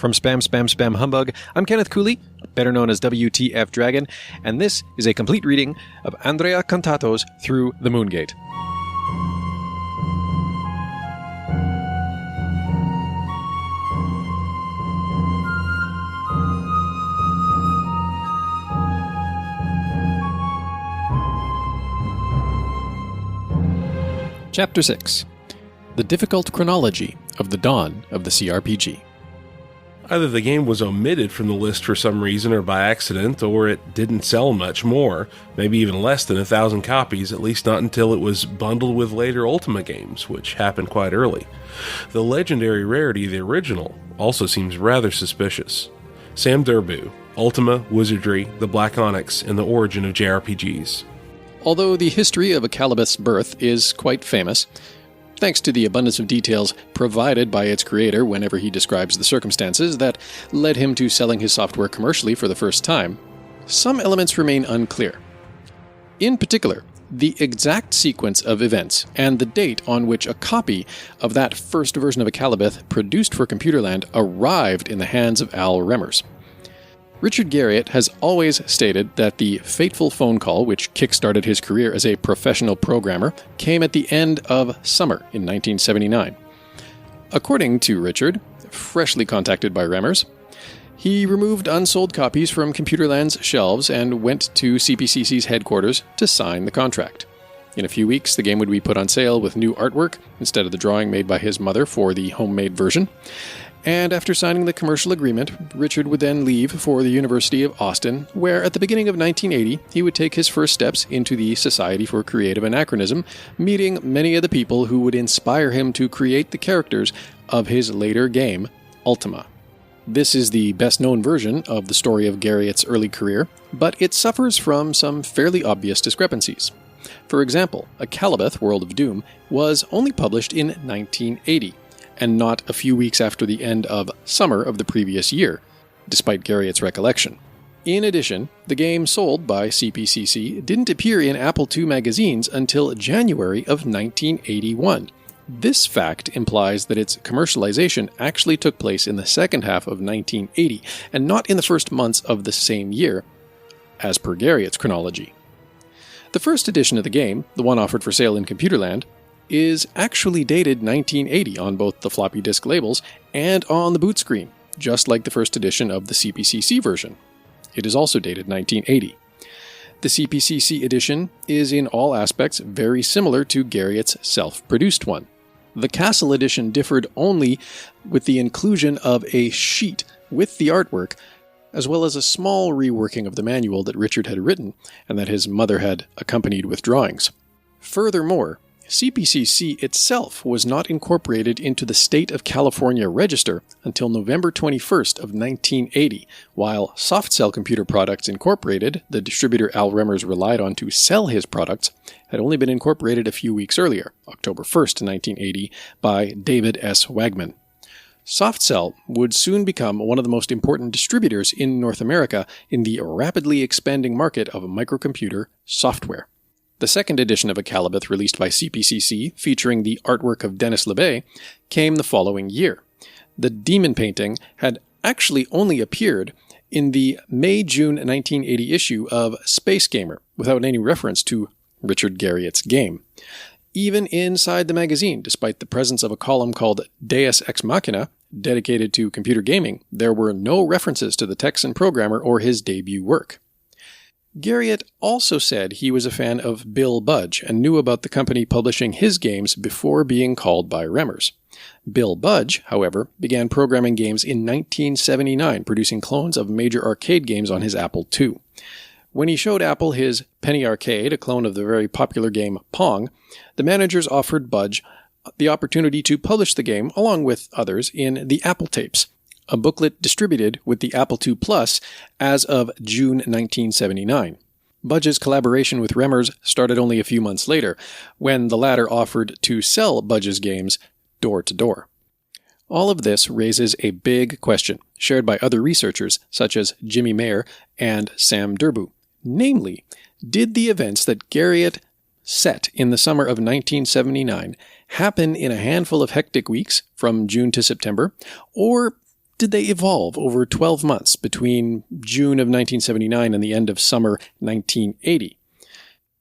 From Spam Spam Spam Humbug, I'm Kenneth Cooley, better known as WTF Dragon, and this is a complete reading of Andrea Contato's Through the Moongate. Chapter 6. The Difficult Chronology of the Dawn of the CRPG. Either the game was omitted from the list for some reason or by accident, or it didn't sell much more, maybe even less than 1,000 copies, at least not until it was bundled with later Ultima games, which happened quite early. The legendary rarity of the original also seems rather suspicious. Sam Durbu, Ultima, Wizardry, the Black Onyx, and the Origin of JRPGs. Although the history of Akalabeth's birth is quite famous, thanks to the abundance of details provided by its creator whenever he describes the circumstances that led him to selling his software commercially for the first time, some elements remain unclear. In particular, the exact sequence of events and the date on which a copy of that first version of Akalabeth produced for ComputerLand arrived in the hands of Al Remmers. Richard Garriott has always stated that the fateful phone call which kick-started his career as a professional programmer came at the end of summer in 1979. According to Richard, freshly contacted by Remmers, he removed unsold copies from ComputerLand's shelves and went to CPCC's headquarters to sign the contract. In a few weeks, the game would be put on sale with new artwork instead of the drawing made by his mother for the homemade version. And after signing the commercial agreement, Richard would then leave for the University of Austin, where at the beginning of 1980, he would take his first steps into the Society for Creative Anachronism, meeting many of the people who would inspire him to create the characters of his later game, Ultima. This is the best-known version of the story of Garriott's early career, but it suffers from some fairly obvious discrepancies. For example, Akalabeth, World of Doom, was only published in 1980, and not a few weeks after the end of summer of the previous year, despite Garriott's recollection. In addition, the game sold by CPCC didn't appear in Apple II magazines until January of 1981. This fact implies that its commercialization actually took place in the second half of 1980, and not in the first months of the same year, as per Garriott's chronology. The first edition of the game, the one offered for sale in ComputerLand, is actually dated 1980 on both the floppy disk labels and on the boot screen, just like the first edition of the CPCC version. It is also dated 1980. The CPCC edition is in all aspects very similar to Garriott's self-produced one. The Castle edition differed only with the inclusion of a sheet with the artwork, as well as a small reworking of the manual that Richard had written and that his mother had accompanied with drawings. Furthermore, CPCC itself was not incorporated into the State of California Register until November 21st of 1980, while Softcell Computer Products Incorporated, the distributor Al Remmers relied on to sell his products, had only been incorporated a few weeks earlier, October 1st, 1980, by David S. Wagman. Softcell would soon become one of the most important distributors in North America in the rapidly expanding market of microcomputer software. The second edition of Akalabeth, released by CPCC, featuring the artwork of Dennis LeBay, came the following year. The demon painting had actually only appeared in the May-June 1980 issue of Space Gamer, without any reference to Richard Garriott's game. Even inside the magazine, despite the presence of a column called Deus Ex Machina, dedicated to computer gaming, there were no references to the Texan programmer or his debut work. Garriott also said he was a fan of Bill Budge and knew about the company publishing his games before being called by Remmers. Bill Budge, however, began programming games in 1979, producing clones of major arcade games on his Apple II. When he showed Apple his Penny Arcade, a clone of the very popular game Pong, the managers offered Budge the opportunity to publish the game, along with others, in the Apple Tapes, a booklet distributed with the Apple II Plus as of June 1979. Budge's collaboration with Remmers started only a few months later, when the latter offered to sell Budge's games door to door. All of this raises a big question, shared by other researchers such as Jimmy Mayer and Sam Durbu. Namely, did the events that Garriott set in the summer of 1979 happen in a handful of hectic weeks from June to September, or did they evolve over 12 months between June of 1979 and the end of summer 1980?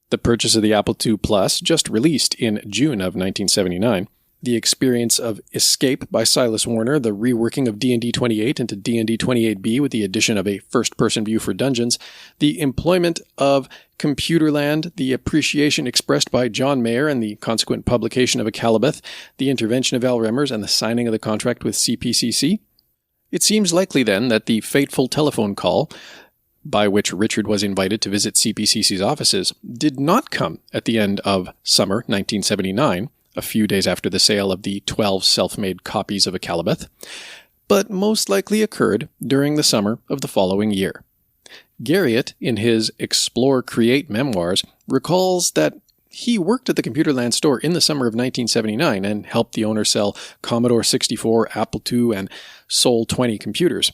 The purchase of the Apple II Plus, just released in June of 1979, the experience of Escape by Silas Warner, the reworking of D&D 28 into D&D 28B with the addition of a first-person view for dungeons, the employment of ComputerLand, the appreciation expressed by John Mayer and the consequent publication of Akalabeth, the intervention of Al Remmers, and the signing of the contract with CPCC. It seems likely then that the fateful telephone call, by which Richard was invited to visit CPCC's offices, did not come at the end of summer 1979, a few days after the sale of the 12 self-made copies of Akalabeth, but most likely occurred during the summer of the following year. Garriott, in his Explore Create memoirs, recalls that he worked at the ComputerLand store in the summer of 1979 and helped the owner sell Commodore 64, Apple II, and Sol 20 computers.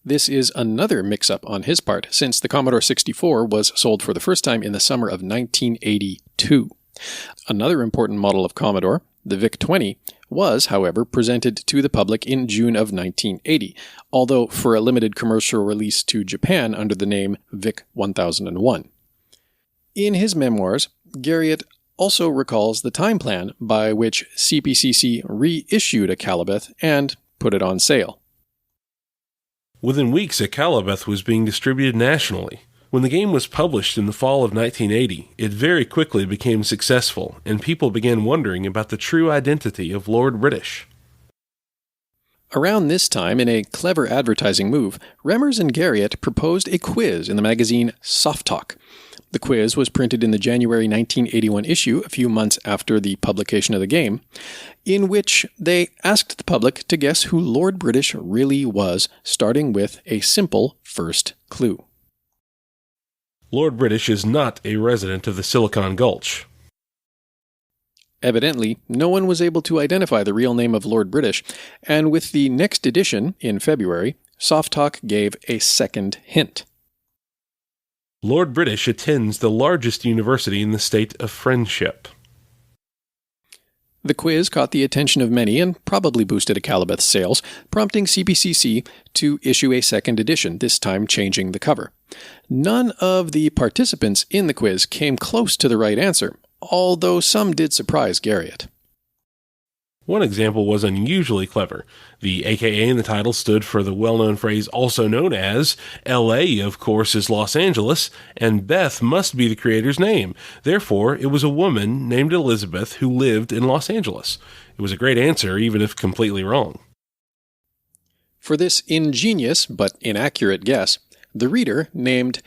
This is another mix-up on his part, since the Commodore 64 was sold for the first time in the summer of 1982. Another important model of Commodore, the VIC-20, was, however, presented to the public in June of 1980, although for a limited commercial release to Japan under the name VIC-1001. In his memoirs, Garriott also recalls the time plan by which CPCC reissued Akalabeth and put it on sale. Within weeks, Akalabeth was being distributed nationally. When the game was published in the fall of 1980, it very quickly became successful, and people began wondering about the true identity of Lord British. Around this time, in a clever advertising move, Remmers and Garriott proposed a quiz in the magazine Soft Talk. The quiz was printed in the January 1981 issue, a few months after the publication of the game, in which they asked the public to guess who Lord British really was, starting with a simple first clue. Lord British is not a resident of the Silicon Gulch. Evidently, no one was able to identify the real name of Lord British, and with the next edition, in February, Soft Talk gave a second hint. Lord British attends the largest university in the state of Friendship. The quiz caught the attention of many and probably boosted Akalabeth's sales, prompting CPCC to issue a second edition, this time changing the cover. None of the participants in the quiz came close to the right answer, although some did surprise Garriott. One example was unusually clever. The AKA in the title stood for the well-known phrase also known as LA, of course, is Los Angeles, and Beth must be the creator's name. Therefore, it was a woman named Elizabeth who lived in Los Angeles. It was a great answer, even if completely wrong. For this ingenious but inaccurate guess, the reader named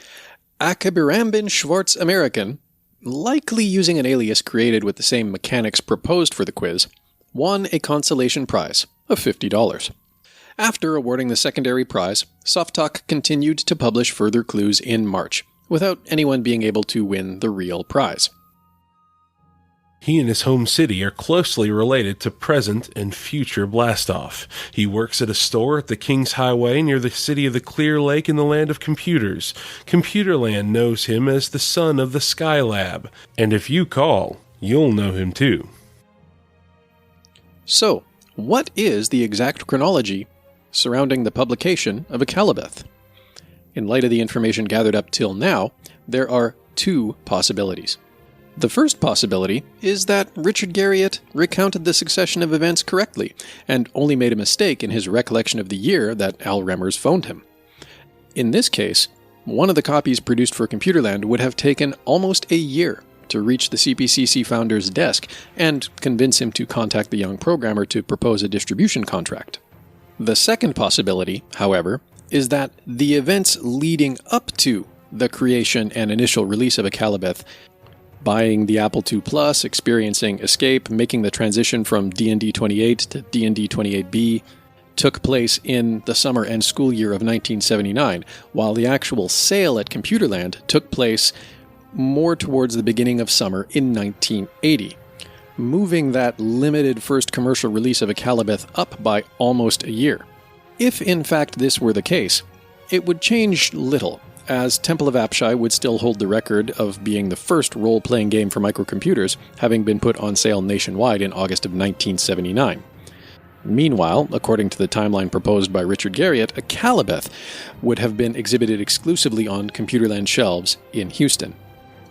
Akabirambin Schwartz American, likely using an alias created with the same mechanics proposed for the quiz, won a consolation prize of $50. After awarding the secondary prize, Soft Talk continued to publish further clues in March, without anyone being able to win the real prize. He and his home city are closely related to present and future Blastoff. He works at a store at the King's Highway near the city of the Clear Lake in the land of computers. ComputerLand knows him as the son of the Skylab, and if you call, you'll know him too. So, what is the exact chronology surrounding the publication of Akalabeth? In light of the information gathered up till now, there are two possibilities. The first possibility is that Richard Garriott recounted the succession of events correctly, and only made a mistake in his recollection of the year that Al Remmers phoned him. In this case, one of the copies produced for ComputerLand would have taken almost a year to reach the CPCC founder's desk and convince him to contact the young programmer to propose a distribution contract. The second possibility, however, is that the events leading up to the creation and initial release of Akalabeth, buying the Apple II Plus, experiencing Escape, making the transition from D&D 28 to D&D 28B, took place in the summer and school year of 1979, while the actual sale at ComputerLand took place more towards the beginning of summer in 1980, moving that limited first commercial release of Akalabeth up by almost a year. If in fact this were the case, it would change little, as Temple of Apshai would still hold the record of being the first role-playing game for microcomputers, having been put on sale nationwide in August of 1979. Meanwhile, according to the timeline proposed by Richard Garriott, Akalabeth would have been exhibited exclusively on ComputerLand shelves in Houston.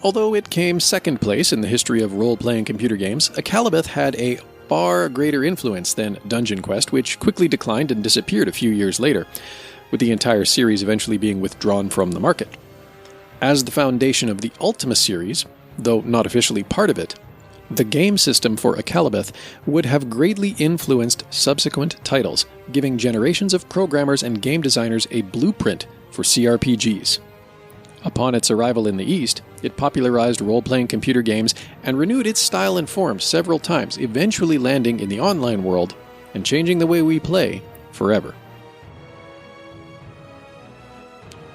Although it came second place in the history of role-playing computer games, Akalabeth had a far greater influence than Dungeon Quest, which quickly declined and disappeared a few years later, with the entire series eventually being withdrawn from the market. As the foundation of the Ultima series, though not officially part of it, the game system for Akalabeth would have greatly influenced subsequent titles, giving generations of programmers and game designers a blueprint for CRPGs. Upon its arrival in the East, it popularized role-playing computer games and renewed its style and form several times, eventually landing in the online world and changing the way we play forever.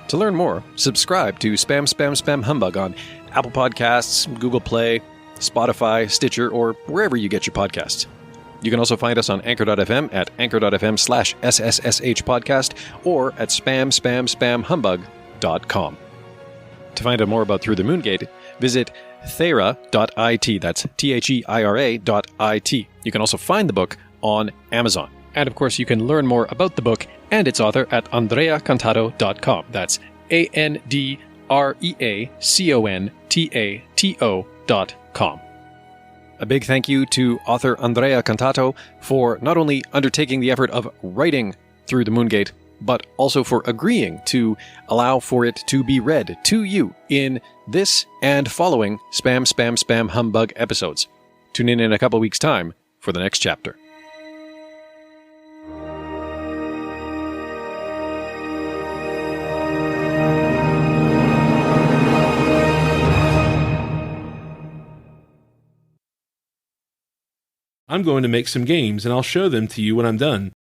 To learn more, subscribe to Spam Spam Spam Humbug on Apple Podcasts, Google Play, Spotify, Stitcher, or wherever you get your podcasts. You can also find us on Anchor.fm at anchor.fm/SSSH podcast or at spamspamspamhumbug.com. To find out more about Through the Moongate, visit theira.it. That's theira.it. You can also find the book on Amazon. And of course, you can learn more about the book and its author at andreacontato.com. That's AndreaContato.com. A big thank you to author Andrea Contato for not only undertaking the effort of writing Through the Moongate, but also for agreeing to allow for it to be read to you in this and following Spam Spam Spam Humbug episodes. Tune in a couple weeks' time for the next chapter. I'm going to make some games, and I'll show them to you when I'm done.